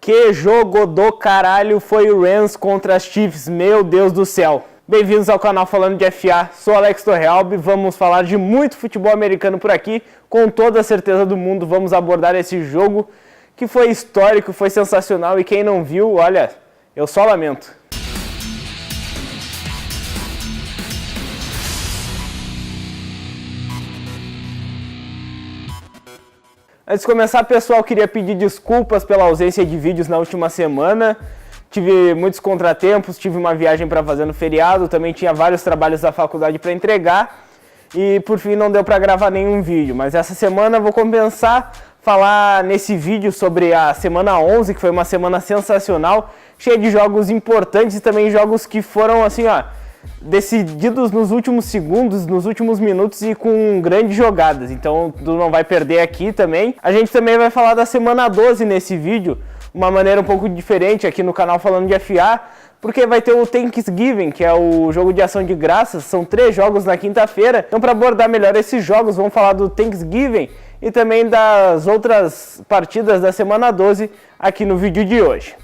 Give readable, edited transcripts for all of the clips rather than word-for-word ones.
Que jogo do caralho foi o Rams contra as Chiefs, meu Deus do céu. Bem-vindos ao canal Falando de FA, sou Alex Torrealba e vamos falar de muito futebol americano por aqui. Com toda a certeza do mundo vamos abordar esse jogo que foi histórico, foi sensacional e quem não viu, olha, eu só lamento. Antes de começar, pessoal, queria pedir desculpas pela ausência de vídeos na última semana. Tive muitos contratempos, tive uma viagem para fazer no feriado, também tinha vários trabalhos da faculdade para entregar e por fim não deu para gravar nenhum vídeo. Mas essa semana eu vou compensar, falar nesse vídeo sobre a semana 11, que foi uma semana sensacional, cheia de jogos importantes e também jogos que foram assim, ó, decididos nos últimos segundos, nos últimos minutos e com grandes jogadas, então tu não vai perder aqui também. A gente também vai falar da semana 12 nesse vídeo, uma maneira um pouco diferente aqui no canal Falando de FA, porque vai ter o Thanksgiving, que é o jogo de ação de graças, são 3 jogos na quinta-feira. Então, para abordar melhor esses jogos, vamos falar do Thanksgiving e também das outras partidas da semana 12 aqui no vídeo de hoje.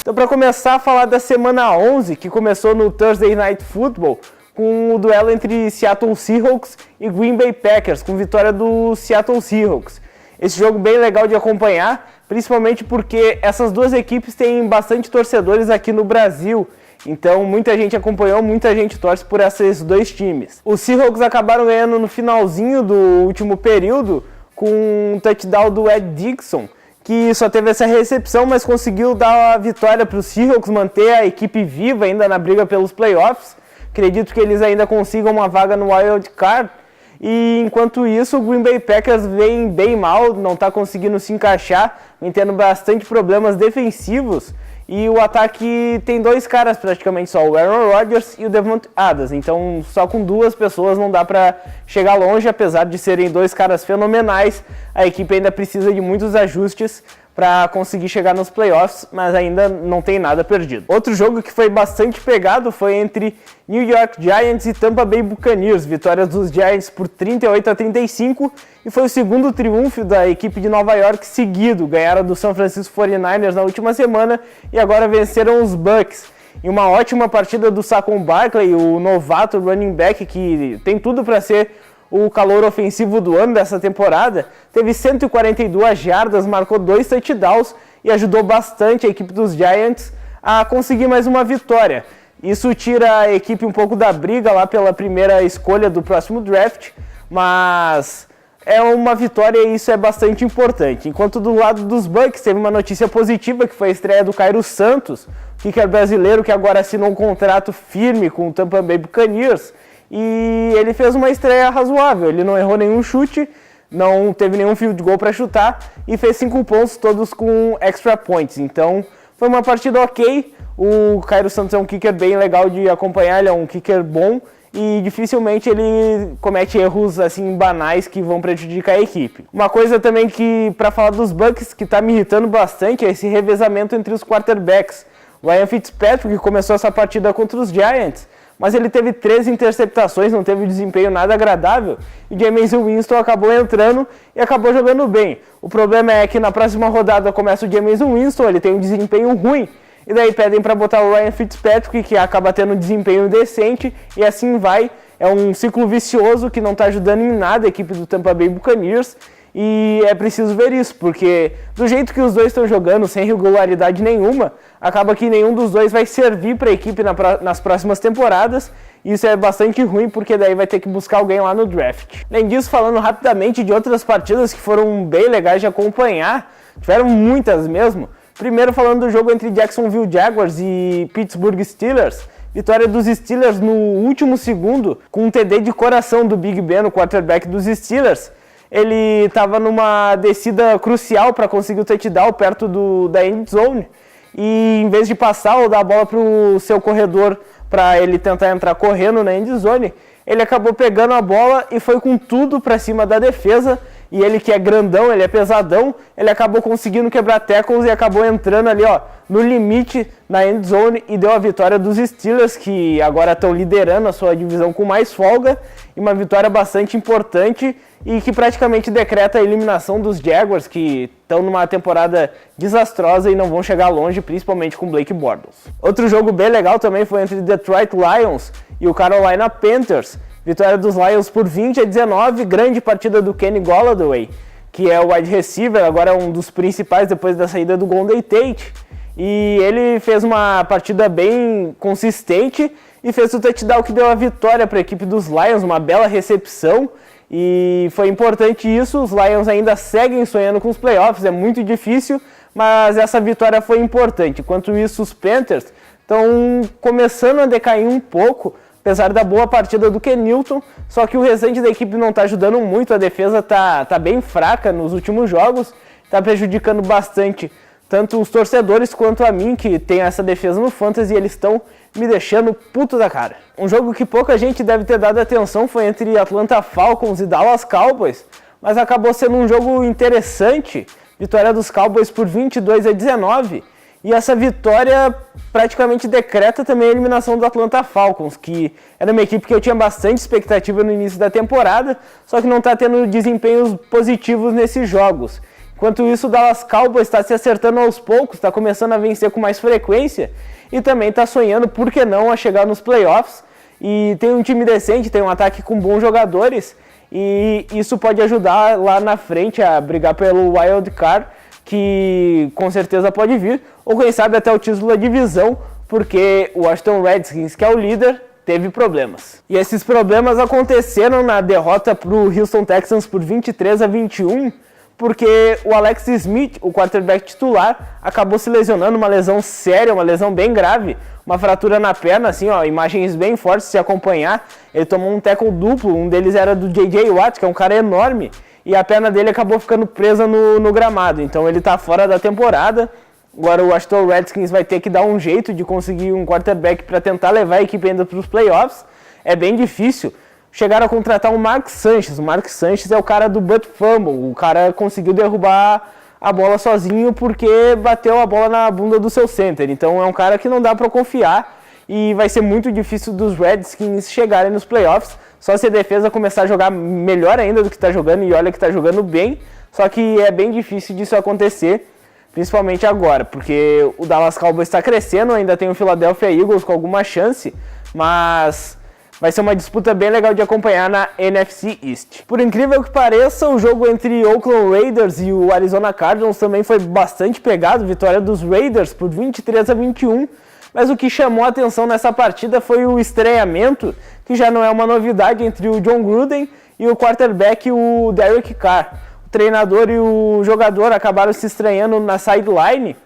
Então, para começar a falar da semana 11, que começou no Thursday Night Football, com o duelo entre Seattle Seahawks e Green Bay Packers, com vitória do Seattle Seahawks. Esse jogo bem legal de acompanhar, principalmente porque essas duas equipes têm bastante torcedores aqui no Brasil, então muita gente acompanhou, muita gente torce por esses dois times. Os Seahawks acabaram ganhando no finalzinho do último período, com um touchdown do Ed Dickson, que só teve essa recepção, mas conseguiu dar a vitória para os Seahawks, manter a equipe viva ainda na briga pelos playoffs. Acredito que eles ainda consigam uma vaga no Wild Card. E enquanto isso, o Green Bay Packers vem bem mal, não está conseguindo se encaixar, vem tendo bastante problemas defensivos. E o ataque tem 2 caras praticamente só, o Aaron Rodgers e o Davante Adams. Então só com 2 pessoas não dá para chegar longe, apesar de serem 2 caras fenomenais. A equipe ainda precisa de muitos ajustes para conseguir chegar nos playoffs, mas ainda não tem nada perdido. Outro jogo que foi bastante pegado foi entre New York Giants e Tampa Bay Buccaneers. Vitória dos Giants por 38-35 e foi o segundo triunfo da equipe de Nova York seguido. Ganharam do San Francisco 49ers na última semana e agora venceram os Bucs. Em uma ótima partida do Saquon Barkley, o novato running back que tem tudo para ser o calor ofensivo do ano dessa temporada, teve 142 jardas, marcou 2 touchdowns e ajudou bastante a equipe dos Giants a conseguir mais uma vitória. Isso tira a equipe um pouco da briga lá pela primeira escolha do próximo draft, mas é uma vitória e isso é bastante importante. Enquanto do lado dos Bucs teve uma notícia positiva, que foi a estreia do Cairo Santos, kicker brasileiro que agora assinou um contrato firme com o Tampa Bay Buccaneers, e ele fez uma estreia razoável, ele não errou nenhum chute, não teve nenhum field goal para chutar e fez 5 pontos, todos com extra points. Então foi uma partida ok, o Cairo Santos é um kicker bem legal de acompanhar, ele é um kicker bom e dificilmente ele comete erros assim banais que vão prejudicar a equipe. Uma coisa também que, para falar dos Bucs, que está me irritando bastante é esse revezamento entre os quarterbacks. O Ryan Fitzpatrick começou essa partida contra os Giants, mas ele teve 3 interceptações, não teve um desempenho nada agradável, e Jameis Winston acabou entrando e acabou jogando bem. O problema é que na próxima rodada começa o Jameis Winston, ele tem um desempenho ruim, e daí pedem para botar o Ryan Fitzpatrick, que acaba tendo um desempenho decente, e assim vai. É um ciclo vicioso que não está ajudando em nada a equipe do Tampa Bay Buccaneers, e é preciso ver isso, porque do jeito que os dois estão jogando, sem regularidade nenhuma, acaba que nenhum dos dois vai servir para a equipe nas próximas temporadas. Isso é bastante ruim, porque daí vai ter que buscar alguém lá no draft. Além disso, falando rapidamente de outras partidas que foram bem legais de acompanhar, tiveram muitas mesmo. Primeiro falando do jogo entre Jacksonville Jaguars e Pittsburgh Steelers. Vitória dos Steelers no último segundo, com um TD de coração do Big Ben, o quarterback dos Steelers. Ele estava numa descida crucial para conseguir o touchdown perto da end zone e em vez de passar ou dar a bola para o seu corredor para ele tentar entrar correndo na end zone, ele acabou pegando a bola e foi com tudo para cima da defesa e ele que é grandão, ele é pesadão, ele acabou conseguindo quebrar tackles e acabou entrando ali, ó, no limite na end zone e deu a vitória dos Steelers, que agora estão liderando a sua divisão com mais folga, e uma vitória bastante importante e que praticamente decreta a eliminação dos Jaguars, que estão numa temporada desastrosa e não vão chegar longe, principalmente com Blake Bortles. Outro jogo bem legal também foi entre Detroit Lions e o Carolina Panthers. Vitória dos Lions por 20-19, grande partida do Kenny Golladay, que é o wide receiver, agora é um dos principais depois da saída do Golden Tate. E ele fez uma partida bem consistente e fez o touchdown que deu a vitória para a equipe dos Lions, uma bela recepção. E foi importante isso, os Lions ainda seguem sonhando com os playoffs, é muito difícil, mas essa vitória foi importante. Enquanto isso, os Panthers estão começando a decair um pouco, apesar da boa partida do Kenilton, só que o restante da equipe não está ajudando muito, a defesa tá bem fraca nos últimos jogos, está prejudicando bastante tanto os torcedores quanto a mim, que tem essa defesa no Fantasy, e eles estão me deixando puto da cara. Um jogo que pouca gente deve ter dado atenção foi entre Atlanta Falcons e Dallas Cowboys, mas acabou sendo um jogo interessante, vitória dos Cowboys por 22-19, e essa vitória praticamente decreta também a eliminação do Atlanta Falcons, que era uma equipe que eu tinha bastante expectativa no início da temporada, só que não está tendo desempenhos positivos nesses jogos. Enquanto isso, o Dallas Cowboys está se acertando aos poucos, está começando a vencer com mais frequência e também está sonhando, por que não, a chegar nos playoffs. E tem um time decente, tem um ataque com bons jogadores e isso pode ajudar lá na frente a brigar pelo Wild Card, que com certeza pode vir, ou quem sabe até o título da divisão, porque o Washington Redskins, que é o líder, teve problemas. E esses problemas aconteceram na derrota para o Houston Texans por 23-21, porque o Alex Smith, o quarterback titular, acabou se lesionando, uma lesão séria, uma lesão bem grave, uma fratura na perna, assim, ó, imagens bem fortes se acompanhar. Ele tomou um tackle duplo, um deles era do J.J. Watt, que é um cara enorme, e a perna dele acabou ficando presa no gramado, então ele tá fora da temporada. Agora o Washington Redskins vai ter que dar um jeito de conseguir um quarterback para tentar levar a equipe ainda para os playoffs, é bem difícil. Chegaram a contratar o Mark Sanchez. O Mark Sanchez é o cara do butt fumble. O cara conseguiu derrubar a bola sozinho porque bateu a bola na bunda do seu center. Então é um cara que não dá para confiar e vai ser muito difícil dos Redskins chegarem nos playoffs. Só se a defesa começar a jogar melhor ainda do que está jogando, e olha que está jogando bem. Só que é bem difícil disso acontecer, principalmente agora, porque o Dallas Cowboys está crescendo, ainda tem o Philadelphia Eagles com alguma chance, mas vai ser uma disputa bem legal de acompanhar na NFC East. Por incrível que pareça, o jogo entre Oakland Raiders e o Arizona Cardinals também foi bastante pegado, vitória dos Raiders por 23-21, mas o que chamou a atenção nessa partida foi o estranhamento, que já não é uma novidade, entre o John Gruden e o quarterback, o Derek Carr. O treinador e o jogador acabaram se estranhando na sideline,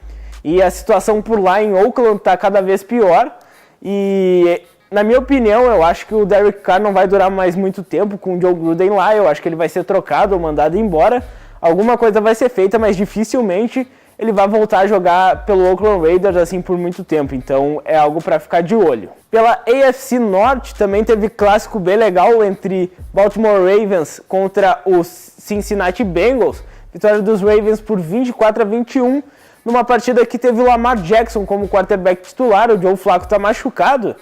e a situação por lá em Oakland está cada vez pior, e na minha opinião, eu acho que o Derek Carr não vai durar mais muito tempo com o Joe Gruden lá. Eu acho que ele vai ser trocado ou mandado embora. Alguma coisa vai ser feita, mas dificilmente ele vai voltar a jogar pelo Oakland Raiders assim por muito tempo. Então é algo para ficar de olho. Pela AFC Norte também teve clássico bem legal entre Baltimore Ravens contra os Cincinnati Bengals. Vitória dos Ravens por 24-21, numa partida que teve o Lamar Jackson como quarterback titular. O Joe Flacco está machucado.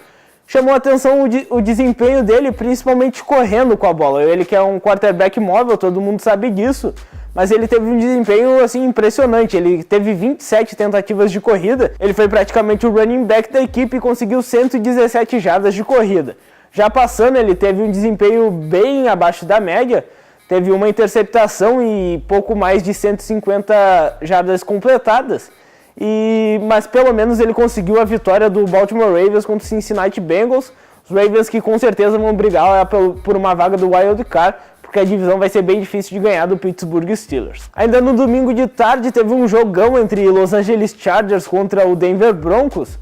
Chamou a atenção o desempenho dele, principalmente correndo com a bola. Ele que é um quarterback móvel, todo mundo sabe disso, mas ele teve um desempenho assim impressionante. Ele teve 27 tentativas de corrida, ele foi praticamente o running back da equipe e conseguiu 117 jardas de corrida. Já passando, ele teve um desempenho bem abaixo da média, teve uma interceptação e pouco mais de 150 jardas completadas. Mas pelo menos ele conseguiu a vitória do Baltimore Ravens contra o Cincinnati Bengals. Os Ravens que com certeza vão brigar por uma vaga do Wild Card, porque a divisão vai ser bem difícil de ganhar do Pittsburgh Steelers. Ainda no domingo de tarde teve um jogão entre Los Angeles Chargers contra o Denver Broncos.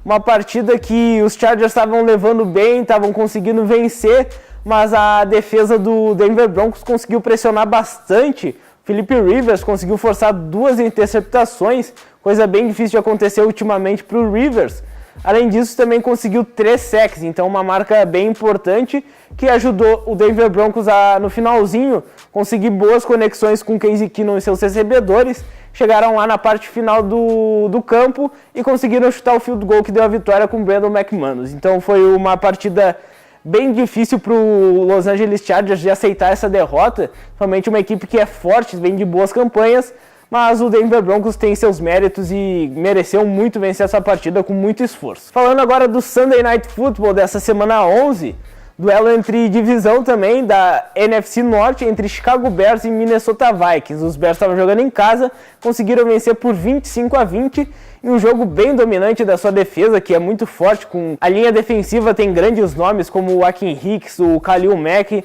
Uma partida que os Chargers estavam levando bem, estavam conseguindo vencer, mas a defesa do Denver Broncos conseguiu pressionar bastante. Philip Rivers conseguiu forçar 2 interceptações, coisa bem difícil de acontecer ultimamente para o Rivers. Além disso, também conseguiu 3 sacks, então uma marca bem importante que ajudou o Denver Broncos a, no finalzinho, conseguir boas conexões com Case Keenum e seus recebedores. Chegaram lá na parte final do campo e conseguiram chutar o field goal que deu a vitória com o Brandon McManus. Então foi uma partida bem difícil para o Los Angeles Chargers de aceitar essa derrota. Realmente uma equipe que é forte, vem de boas campanhas, mas o Denver Broncos tem seus méritos e mereceu muito vencer essa partida com muito esforço. Falando agora do Sunday Night Football dessa semana 11, duelo entre divisão também da NFC Norte, entre Chicago Bears e Minnesota Vikings. Os Bears estavam jogando em casa, conseguiram vencer por 25-20 em um jogo bem dominante da sua defesa, que é muito forte. Com a linha defensiva tem grandes nomes como o Akiem Hicks, o Khalil Mack.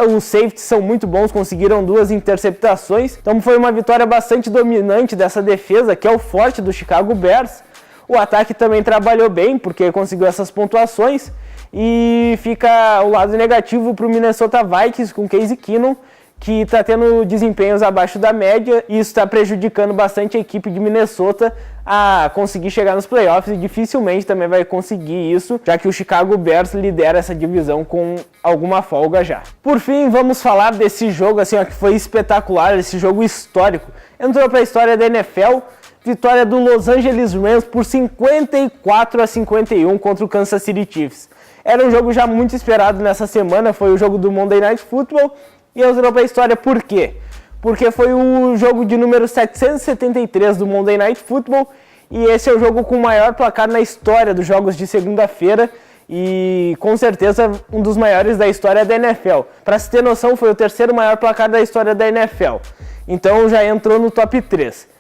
Os safeties são muito bons, conseguiram 2 interceptações. Então foi uma vitória bastante dominante dessa defesa, que é o forte do Chicago Bears. O ataque também trabalhou bem, porque conseguiu essas pontuações. E fica o lado negativo para o Minnesota Vikings com Case Keenum, que está tendo desempenhos abaixo da média, e isso está prejudicando bastante a equipe de Minnesota a conseguir chegar nos playoffs, e dificilmente também vai conseguir isso, já que o Chicago Bears lidera essa divisão com alguma folga já. Por fim, vamos falar desse jogo assim, ó, que foi espetacular, esse jogo histórico. Entrou para a história da NFL, vitória do Los Angeles Rams por 54-51 contra o Kansas City Chiefs. Era um jogo já muito esperado nessa semana, foi o jogo do Monday Night Football, e entrou para a história por quê? Porque foi o jogo de número 773 do Monday Night Football, e esse é o jogo com o maior placar na história dos jogos de segunda-feira, e com certeza um dos maiores da história da NFL. Para se ter noção, foi o 3º maior placar da história da NFL, então já entrou no top 3.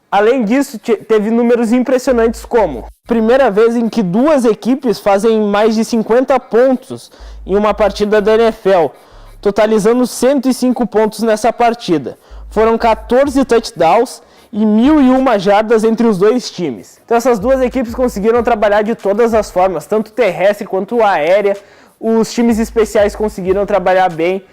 Além disso, teve números impressionantes como: primeira vez em que 2 equipes fazem mais de 50 pontos em uma partida da NFL, totalizando 105 pontos nessa partida. Foram 14 touchdowns e 1.001 jardas entre os 2 times. Então essas 2 equipes conseguiram trabalhar de todas as formas, tanto terrestre quanto aérea. Os times especiais conseguiram trabalhar bem.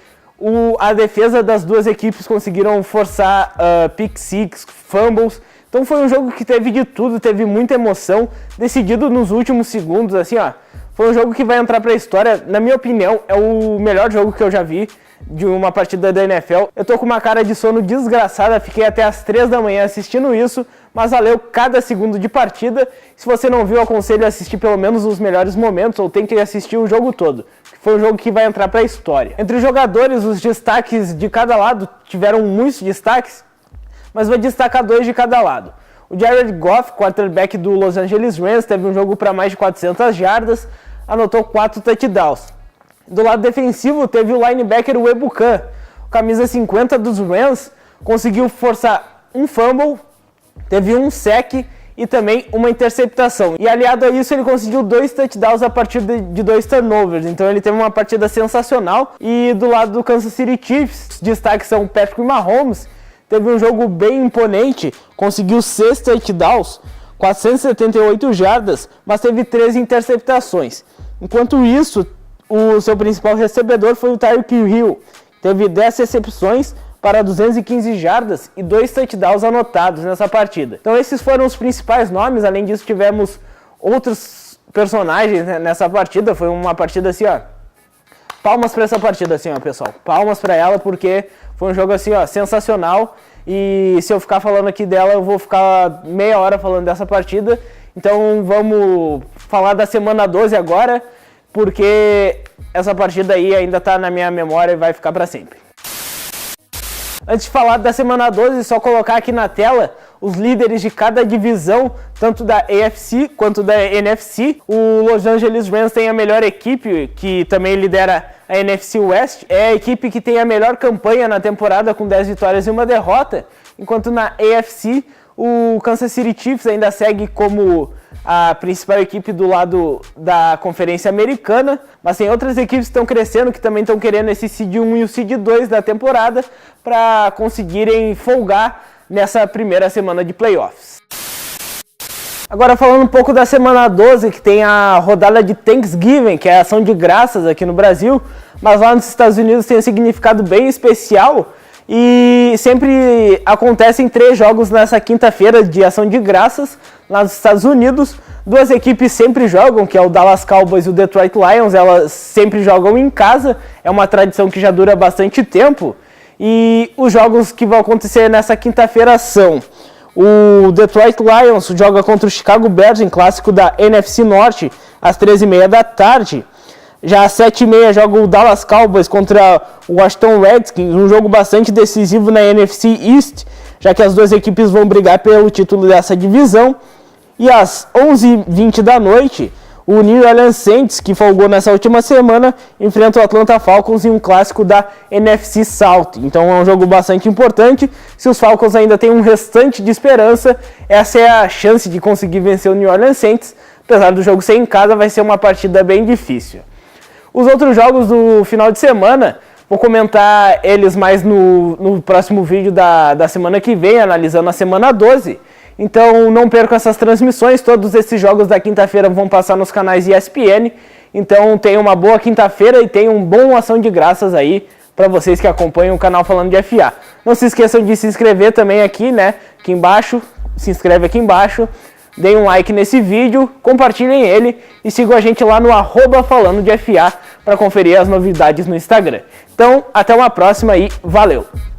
A defesa das 2 equipes conseguiram forçar pick six, fumbles. Então foi um jogo que teve de tudo, teve muita emoção, decidido nos últimos segundos, assim, ó. Foi um jogo que vai entrar para a história, na minha opinião, é o melhor jogo que eu já vi de uma partida da NFL. Eu tô com uma cara de sono desgraçada, fiquei até as 3 da manhã assistindo isso, mas valeu cada segundo de partida. Se você não viu, eu aconselho a assistir pelo menos os melhores momentos, ou tem que assistir o jogo todo. Foi um jogo que vai entrar para a história. Entre os jogadores, os destaques de cada lado tiveram muitos destaques, mas vou destacar 2 de cada lado. O Jared Goff, quarterback do Los Angeles Rams, teve um jogo para mais de 400 jardas, anotou 4 touchdowns. Do lado defensivo, teve o linebacker Ebukan, camisa 50 dos Rams, conseguiu forçar um fumble, teve um sack e também uma interceptação. E aliado a isso, ele conseguiu 2 touchdowns a partir de 2 turnovers. Então ele teve uma partida sensacional. E do lado do Kansas City Chiefs, os destaques são Patrick Mahomes, teve um jogo bem imponente, conseguiu 6 touchdowns, 478 jardas, mas teve 3 interceptações. Enquanto isso, o seu principal recebedor foi o Tyreek Hill, teve 10 recepções para 215 jardas e 2 touchdowns anotados nessa partida. Então esses foram os principais nomes. Além disso, tivemos outros personagens, né, nessa partida. Foi uma partida assim, ó, palmas para essa partida, assim, ó, pessoal, palmas para ela, porque foi um jogo assim, ó, sensacional. E se eu ficar falando aqui dela, eu vou ficar meia hora falando dessa partida. Então vamos falar da semana 12 agora, porque essa partida aí ainda tá na minha memória e vai ficar para sempre. Antes de falar da semana 12, só colocar aqui na tela os líderes de cada divisão, tanto da AFC quanto da NFC. O Los Angeles Rams tem a melhor equipe, que também lidera a NFC West. É a equipe que tem a melhor campanha na temporada, com 10 vitórias e 1 derrota. Enquanto na AFC, o Kansas City Chiefs ainda segue como a principal equipe do lado da Conferência Americana, mas tem outras equipes que estão crescendo, que também estão querendo esse Seed 1 e o Seed 2 da temporada para conseguirem folgar nessa primeira semana de playoffs. Agora falando um pouco da semana 12, que tem a rodada de Thanksgiving, que é a ação de graças aqui no Brasil, mas lá nos Estados Unidos tem um significado bem especial. E sempre acontecem 3 jogos nessa quinta-feira de ação de graças lá nos Estados Unidos. duas equipes sempre jogam, que é o Dallas Cowboys e o Detroit Lions, elas sempre jogam em casa, é uma tradição que já dura bastante tempo. E os jogos que vão acontecer nessa quinta-feira são: o Detroit Lions joga contra o Chicago Bears em clássico da NFC Norte, às 13h30 da tarde. Já às 7h30 joga o Dallas Cowboys contra o Washington Redskins, um jogo bastante decisivo na NFC East, já que as duas equipes vão brigar pelo título dessa divisão. E às 11h20 da noite, o New Orleans Saints, que folgou nessa última semana, enfrenta o Atlanta Falcons em um clássico da NFC South. Então é um jogo bastante importante. Se os Falcons ainda têm um restante de esperança, essa é a chance de conseguir vencer o New Orleans Saints. Apesar do jogo ser em casa, vai ser uma partida bem difícil. Os outros jogos do final de semana, vou comentar eles mais no próximo vídeo da semana que vem, analisando a semana 12. Então não percam essas transmissões, todos esses jogos da quinta-feira vão passar nos canais ESPN. Então tenham uma boa quinta-feira e tenham um bom ação de graças aí para vocês que acompanham o canal Falando de FA. Não se esqueçam de se inscrever também aqui, né? Aqui embaixo, se inscreve aqui embaixo. Deem um like nesse vídeo, compartilhem ele e sigam a gente lá no @falando de FA para conferir as novidades no Instagram. Então, até uma próxima e valeu!